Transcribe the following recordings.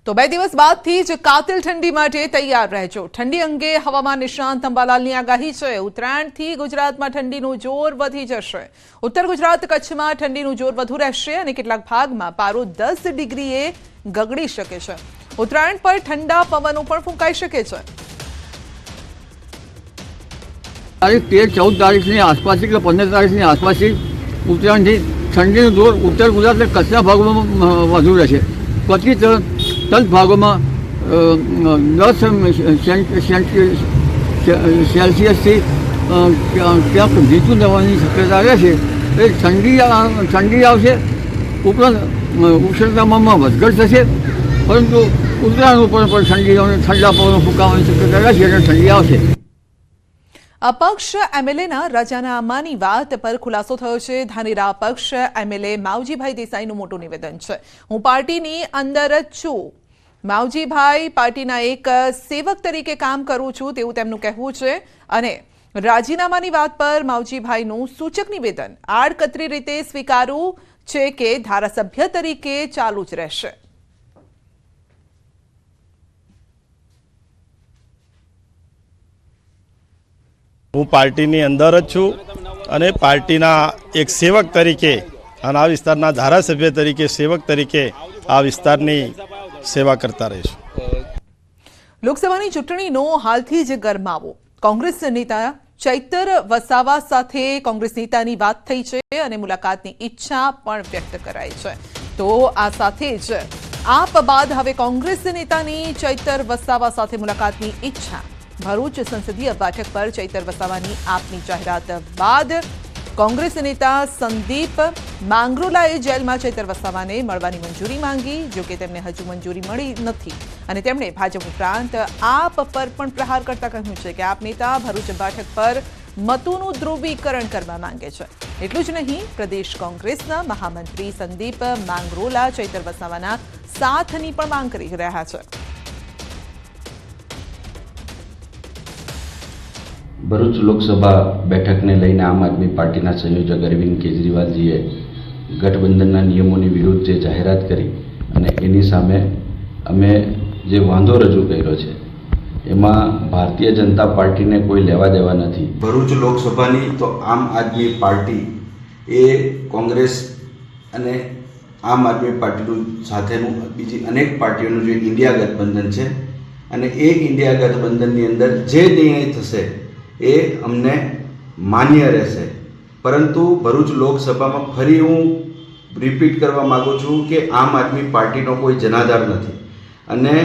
તો 2 દિવસ બાદથી જ કાતિલ ઠંડી માટે તૈયાર રહેજો। ઠંડી અંગે હવામાન નિષ્ણાંત અંબાલાલની આગાહી છે। ઉત્તરાયણથી ગુજરાતમાં ઠંડીનું જોર વધી જશે। ઉત્તર ગુજરાત કચ્છમાં ઠંડીનું જોર વધુ રહેશે અને કેટલાક ભાગમાં પારો 10 ડિગ્રીએ ગગડી શકે છે। ઉત્તરાયણ પર ઠંડા પવનો પણ ફૂંકાઈ શકે છે। તારીખ 13-14 તારીખની આસપાસથી કે 15 તારીખની આસપાસથી ઉત્તરાયણથી ઠંડીનું જોર ઉત્તર ગુજરાત અને કચ્છના ભાગોમાં વધુ રહેશે। ક્વચિત તટ ભાગોમાં 10 સેલ્સિયસથી ક્યાંક નીચું જવાની શક્યતા રહેશે। એ ઠંડી આવશે, ઉપરાંત ઉષ્ણતામાનમાં વધઘટ થશે, પરંતુ ઉત્તરાયણ ઉપર પણ ઠંડા પવનો ફૂંકાવાની શક્યતા રહેશે અને ઠંડી આવશે। અપક્ષ એમએલએના રાજીનામાની વાત પર ખુલાસો થયો છે। ધાનેરા અપક્ષ એમએલએ માવજીભાઈ દેસાઈનું મોટું નિવેદન છે। હું પાર્ટીની અંદર જ છું। માવજીભાઈ પાર્ટીના એક સેવક તરીકે કામ કરું છું તેવું તેમનું કહેવું છે અને રાજીનામાની વાત પર માવજીભાઈનું સૂચક નિવેદન આડકતરી રીતે સ્વીકારું છે કે ધારાસભ્ય તરીકે ચાલુ જ રહેશે। હું પાર્ટીની અંદર જ છું અને પાર્ટીના એક સેવક તરીકે અને આ વિસ્તારના ધારાસભ્ય તરીકે સેવક તરીકે આ વિસ્તારની સેવા કરતા રહીશું। લોકસભાની ચૂંટણીનો હાલથી જ ગરમાવો। કોંગ્રેસ નેતા ચૈતર વસાવા સાથે કોંગ્રેસ નેતાની વાત થઈ છે અને મુલાકાતની ઈચ્છા પણ વ્યક્ત કરાઈ છે। તો આ સાથે જ આપ બાદ હવે કોંગ્રેસ નેતાની ચૈતર વસાવા સાથે મુલાકાતની ઈચ્છા। ભરૂચ સંસદીય બેઠક પર ચૈતર વસાવાની આપની જાહેરાત બાદ કોંગ્રેસ નેતા સંદીપ માંગરોલાએ જેલમાં ચૈતર વસાવાને મળવાની મંજૂરી માંગી। જો કે તેમને હજુ મંજૂરી મળી નથી અને તેમણે ભાજપ ઉપરાંત આપ પર પણ પ્રહાર કરતા કહ્યું છે કે આપ નેતા ભરૂચ બેઠક પર મતોનું ધ્રુવીકરણ કરવા માંગે છે। એટલું જ નહીં, પ્રદેશ કોંગ્રેસના મહામંત્રી સંદીપ માંગરોલા ચૈતર વસાવાના સાથની પણ માંગ કરી રહ્યા છે। ભરૂચ લોકસભા બેઠકને લઈને આમ આદમી પાર્ટીના સંયોજક અરવિંદ કેજરીવાલજીએ ગઠબંધનના નિયમોની વિરુદ્ધ જે જાહેરાત કરી અને એની સામે અમે જે વાંધો રજૂ કર્યો છે એમાં ભારતીય જનતા પાર્ટીને કોઈ લેવા દેવા નથી। ભરૂચ લોકસભાની તો આમ આદમી પાર્ટી એ કોંગ્રેસ અને આમ આદમી પાર્ટીનું સાથેનું બીજી અનેક પાર્ટીઓનું જે ઇન્ડિયા ગઠબંધન છે અને એ ઇન્ડિયા ગઠબંધનની અંદર જે નિર્ણય થશે એ અમને માન્ય રહેશે। પરંતુ ભરૂચ લોકસભામાં ફરી હું રિપીટ કરવા માગું છું કે આમ આદમી પાર્ટીનો કોઈ જનાધાર નથી અને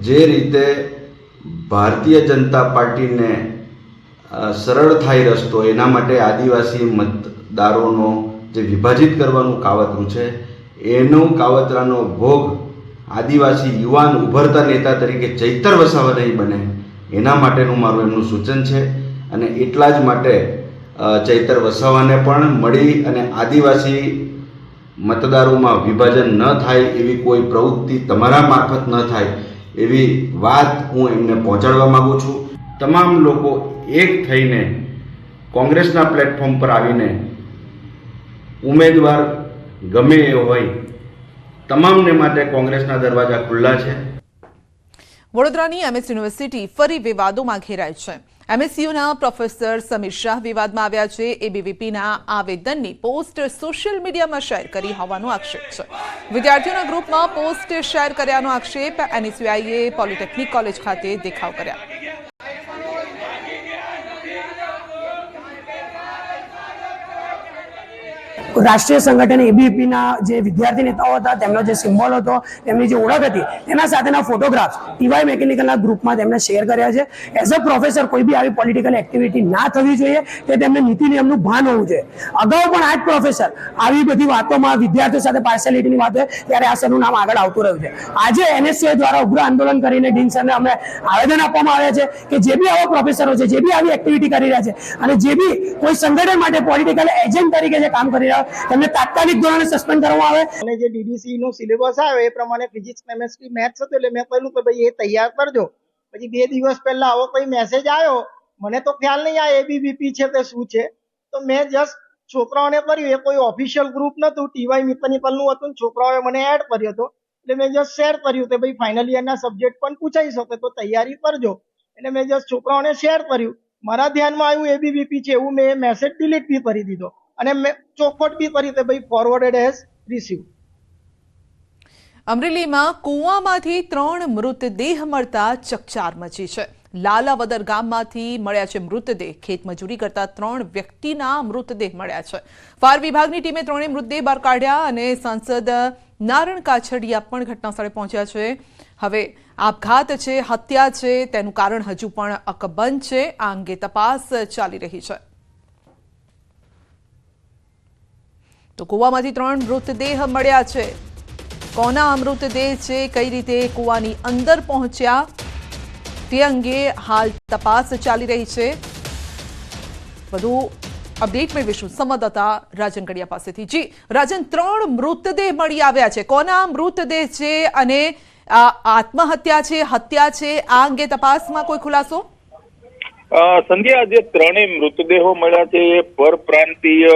જે રીતે ભારતીય જનતા પાર્ટીને સરળ થાય રસ્તો એના માટે આદિવાસી મતદારોનો જે વિભાજિત કરવાનું કાવતરું છે એનું કાવતરાનો ભોગ આદિવાસી યુવાન ઉભરતા નેતા તરીકે ચૈતર વસાવા નહીં બને એના માટેનું મારું એમનું સૂચન છે અને એટલા જ માટે ચૈતર વસાવાને પણ મળી અને આદિવાસી મતદારોમાં વિભાજન ન થાય એવી કોઈ પ્રવૃત્તિ તમારા મારફત ન થાય એવી વાત હું એમને પહોંચાડવા માગું છું। તમામ લોકો એક થઈને કોંગ્રેસના પ્લેટફોર્મ પર આવીને ઉમેદવાર ગમે એ હોય તમામને માટે કોંગ્રેસના દરવાજા ખુલ્લા છે। વડોદરાની એમએસ યુનિવર્સિટી ફરી વિવાદોમાં ઘેરાય છે। એમએસયુના પ્રોફેસર સમીર શાહ વિવાદમાં આવ્યા છે। એબીવીપીના આવેદનની પોસ્ટ સોશિયલ મીડિયામાં શેર કરી હોવાનો આક્ષેપ છે। વિદ્યાર્થીઓના ગ્રુપમાં પોસ્ટ શેર કર્યાનો આક્ષેપ। એનએસયુઆઈએ પોલિટેકનિક કોલેજ ખાતે દેખાવ કર્યા। રાષ્ટ્રીય સંગઠન એબીવીપીના જે વિદ્યાર્થી નેતાઓ હતા તેમનો જે સિમ્બોલ હતો, તેમની જે ઓળખ હતી તેના સાથેના ફોટોગ્રાફ્સ ટીવાય મેકેનિકલના ગ્રુપમાં તેમણે શેર કર્યા છે। એઝ અ પ્રોફેસર કોઈ બી આવી પોલિટિકલ એક્ટિવિટી ના થવી જોઈએ તે તેમને નીતિ નિયમનું ભાન હોવું જોઈએ। અગાઉ પણ આ જ પ્રોફેસર આવી બધી વાતોમાં વિદ્યાર્થીઓ સાથે પાર્શિયાલિટીની વાત હોય ત્યારે આ સરનું નામ આગળ આવતું રહ્યું છે। આજે એનએસયુઆઈ દ્વારા ઉગ્ર આંદોલન કરીને ડીન સરને અમે આવેદન આપવામાં આવ્યા છે કે જે બી આવા પ્રોફેસરો છે, જે બી આવી એક્ટિવિટી કરી રહ્યા છે અને જે બી કોઈ સંગઠન માટે પોલિટિકલ એજન્ટ તરીકે જે કામ કરી રહ્યા તેમને તાત્કાલિક ધોરણે સસ્પેન્ડ કરવામાં આવે। અને જે ડીડીસી નો સિલેબસ આવે એ પ્રમાણે ફિઝિક્સ, કેમેસ્ટ્રી, મેથ્સ હતું એટલે મેં કહ્યું કે ભાઈ એ તૈયાર કરજો। પછી 2 દિવસ પહેલા આવો કોઈ મેસેજ આવ્યો, મને તો ખ્યાલ નહીં આ એબીવીપી છે કે શું છે, તો મેં જસ્ટ છોકરાઓને કર્યું। એ કોઈ ઓફિશિયલ ગ્રુપ નતું, ટીવાય મેકેનિકલનું હતું, છોકરાઓએ મને એડ કર્યો હતો। એટલે મેં જસ્ટ શેર કર્યું કે ભાઈ ફાઇનલ યરના સબ્જેક્ટ પણ પૂછાઈ શકે તો તૈયારી કરજો. એટલે મેં જસ્ટ છોકરાઓને શેર કર્યું. મારા ધ્યાનમાં આવ્યું એબીવીપી છે એવું મેં મેસેજ ડિલીટ બી કરી દીધો અને મેં ચોખવટ બી કરી કે ભાઈ ફોરવર્ડેડ હેઝ રિસીવ. અમરેલીમાં કૂવામાંથી 3 મૃતદેહ મળતા ચકચાર મચી છે. લાલાવદર ગામમાંથી મળ્યા છે મૃતદેહ. ખેતમજૂરી કરતા 3 વ્યક્તિના મૃતદેહ મળ્યા છે. ફાયર વિભાગની ટીમે 3 મૃતદેહ બહાર કાઢ્યા અને સાંસદ નારણ કાછડિયા પણ ઘટનાસ્થળે પહોંચ્યા છે. હવે આપઘાત છે, હત્યા છે, તેનું કારણ હજુ પણ અકબંધ છે. આ અંગે તપાસ ચાલી રહી છે. તો કૂવામાંથી 3 મૃતદેહ મળ્યા છે. કોના મૃતદેહ છે, કઈ રીતે કૂવાની અંદર પહોંચ્યા તે અંગે હાલ તપાસ ચાલી રહી છે. વધુ અપડેટ મેળવીશું સંવાદદાતા રાજન કડિયા પાસેથી. જી રાજન, 3 મૃતદેહ મળી આવ્યા છે. કોના મૃતદેહ છે અને આત્મહત્યા છે, હત્યા છે, આ અંગે તપાસમાં કોઈ ખુલાસો? સંધ્યા, જે 3 મૃતદેહો મળ્યા છે એ પરપ્રાંતીય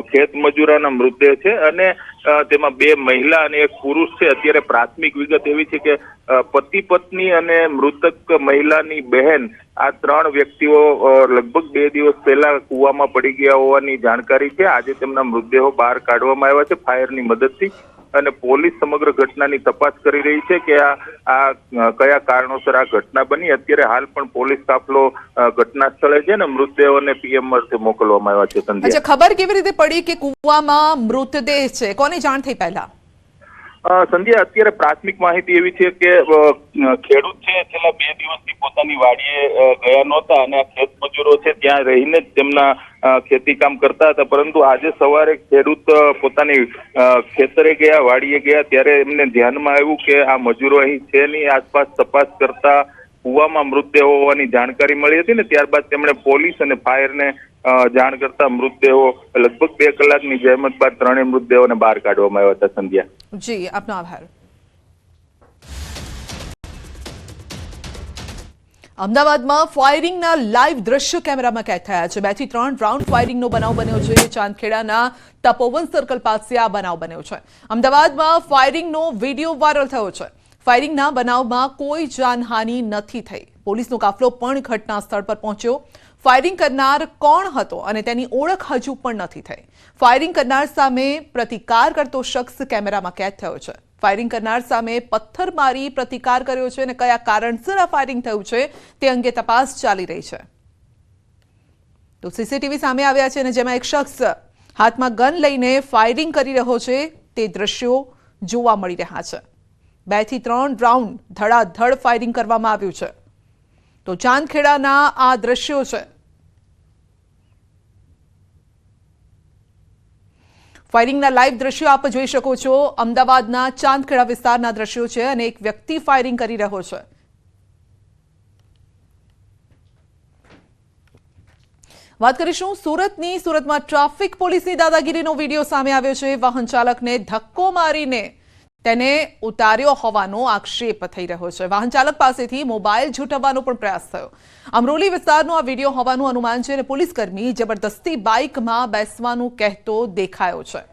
ખેત મજૂરોના મૃતદેહ છે અને તેમાં 2 મહિલા અને 1 પુરુષ છે. અત્યારે પ્રાથમિક વિગત એવી છે કે પતિ પત્ની અને મૃતક મહિલાની બહેન આ 3 વ્યક્તિઓ લગભગ 2 દિવસ પહેલા કૂવામાં પડી ગયા હોવાની જાણકારી છે. આજે તેમના મૃતદેહો બહાર કાઢવામાં આવ્યા છે ફાયરની મદદથી અને પોલીસ સમગ્ર ઘટનાની તપાસ કરી રહી છે કે આ કયા કારણોસર આ ઘટના બની. અત્યારે હાલ પણ પોલીસ કાફલો ઘટના સ્થળે છે ને મૃતદેહોને પીએમ અર્થે મોકલવામાં આવ્યા છે. સંધ્યા, ખબર કેવી રીતે પડી કે કૂવામાં મૃતદેહ છે? કોની જાણ થઈ પહેલા? સંધ્યા, અત્યારે પ્રાથમિક માહિતી એવી છે કે ખેડૂત છે છેલ્લા 2 દિવસથી પોતાની વાડીએ ગયા નહોતા અને આ ખેત મજૂરો છે ત્યાં રહીને જ તેમના ખેતી કામ કરતા હતા. પરંતુ આજે સવારે ખેડૂત પોતાની ખેતરે ગયા, વાડીએ ગયા ત્યારે એમને ધ્યાનમાં આવ્યું કે આ મજૂરો અહીં છે નહીં. આસપાસ તપાસ કરતા કૂવામાં મૃતદેહો હોવાની જાણકારી મળી હતી ને ત્યારબાદ તેમણે પોલીસ અને ફાયરને જાણ કરતા મૃતદેહો લગભગ 2 કલાકની જહેમત બાદ 3 મૃતદેહોને બહાર કાઢવામાં આવ્યા હતા. સંધ્યા, જી આપનો આભાર. અમદાવાદમાં ફાયરિંગના લાઈવ દ્રશ્ય કેમેરામાં કેદ થયા છે. 2 થી 3 રાઉન્ડ ફાયરિંગનો બનાવ બન્યો છે. ચાંદખેડાના તપોવન સર્કલ પાસે આ બનાવ બન્યો છે. અમદાવાદમાં ફાયરિંગનો વિડીયો વાયરલ થયો છે. ફાયરિંગના બનાવમાં કોઈ જાનહાનિ નથી થઈ. પોલીસનો કાફલો પણ ઘટના સ્થળ પર પહોંચ્યો. ફાયરિંગ કરનાર કોણ હતો અને તેની ઓળખ હજુ પણ નથી થઈ. ફાયરિંગ કરનાર સામે પ્રતિકાર કરતો શખ્સ કેમેરામાં કેદ થયો છે. ફાયરિંગ કરનાર સામે પથ્થર મારી પ્રતિકાર કર્યો છે અને કયા કારણસર આ ફાયરિંગ થયું છે તે અંગે તપાસ ચાલી રહી છે. તો સીસીટીવી સામે આવ્યા છે અને જેમાં એક શખ્સ હાથમાં ગન લઈને ફાયરિંગ કરી રહ્યો છે તે દ્રશ્યો જોવા મળી રહ્યા છે. 2 થી 3 રાઉન્ડ ધડાધડ ફાયરિંગ કરવામાં આવ્યું છે. તો ચાંદખેડાના આ દ્રશ્યો છે. ફાયરિંગના લાઈવ દ્રશ્યો આપ જોઈ શકો છો. અમદાવાદના ચાંદખેડા વિસ્તારના દ્રશ્યો છે અને એક વ્યક્તિ ફાયરિંગ કરી રહ્યો છે. વાત કરીશું સુરતની. સુરતમાં ટ્રાફિક પોલીસની દાદાગીરીનો વિડીયો સામે આવ્યો છે. વાહન ચાલકને ધક્કો મારીને તેને ઉતાર્યો હોવાનો આક્ષેપ થઈ રહ્યો છે. વાહન ચાલક પાસેથી મોબાઈલ ઝૂંટવવાનો પણ પ્રયાસ થયો. અમરોલી વિસ્તારનો આ વિડીયો હોવાનું અનુમાન છે અને પોલીસ કર્મી જબરદસ્તી બાઇકમાં બેસવાનું કહેતો દેખાયો છે.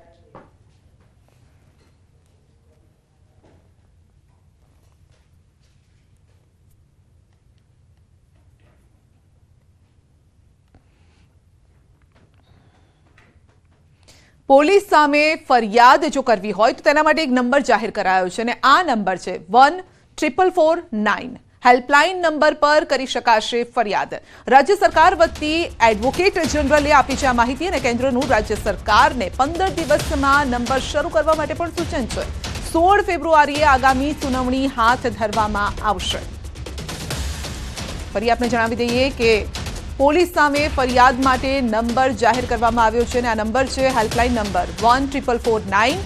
પોલીસ સામે ફરિયાદ જો કરવી હોય તો તેના માટે એક નંબર જાહેર કરાયો છે અને આ નંબર છે 1449. હેલ્પલાઇન નંબર પર કરી શકાશે ફરિયાદ. રાજ્ય સરકાર વતી એડવોકેટ જનરલે આપી છે આ માહિતી અને કેન્દ્રનું રાજ્ય સરકારને 15 દિવસમાં નંબર શરૂ કરવા માટે પણ સૂચન છે. 16 ફેબ્રુઆરીએ આગામી સુનાવણી હાથ ધરવામાં આવશે. ફરી આપણે જણાવી દઈએ કે પોલીસ સામે ફરિયાદ માટે નંબર જાહેર કરવામાં આવ્યો છે અને આ નંબર છે હેલ્પલાઇન નંબર 1449.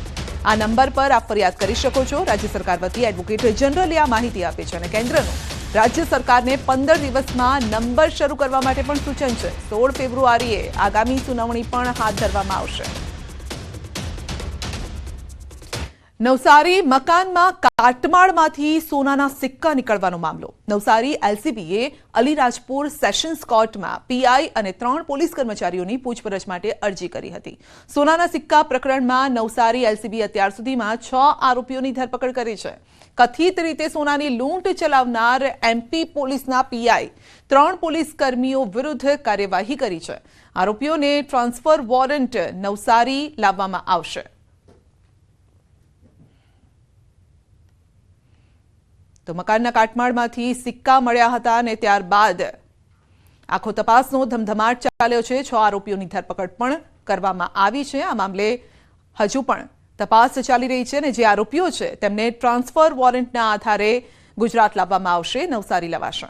આ નંબર પર આપ ફરિયાદ કરી શકો છો. રાજ્ય સરકાર વતી એડવોકેટ જનરલે આ માહિતી આપી છે અને કેન્દ્રનું રાજ્ય સરકારને 15 દિવસમાં નંબર શરૂ કરવા માટે પણ સૂચન છે. 16 ફેબ્રુઆરીએ આગામી સુનાવણી પણ હાથ ધરવામાં આવશે. નવસારી મકાનમાં કાટમાળમાંથી સોનાના સિક્કા નીકળવાનો મામલો. નવસારી એલસીબીએ અલીરાજપુર સેશન્સ કોર્ટમાં પીઆઈ અને 3 પોલીસ કર્મચારીઓની પૂછપરછ માટે અરજી કરી હતી. સોનાના સિક્કા પ્રકરણમાં નવસારી એલસીબી અત્યાર સુધીમાં 6 આરોપીઓની ધરપકડ કરી છે. કથિત રીતે સોનાની લૂંટ ચલાવનાર એમપી પોલીસના પીઆઈ 3 પોલીસ કર્મીઓ વિરુદ્ધ કાર્યવાહી કરી છે. આરોપીઓને ટ્રાન્સફર વોરંટ નવસારી લાવવામાં આવશે. તો મકાનના કાટમાળમાંથી સિક્કા મળ્યા હતા અને ત્યારબાદ આખો તપાસનો ધમધમાટ ચાલ્યો છે. 6 આરોપીઓની ધરપકડ પણ કરવામાં આવી છે. આ મામલે હજુ પણ તપાસ ચાલી રહી છે અને જે આરોપીઓ છે તેમને ટ્રાન્સફર વોરંટના આધારે ગુજરાત લાવવામાં આવશે, નવસારી લવાશે.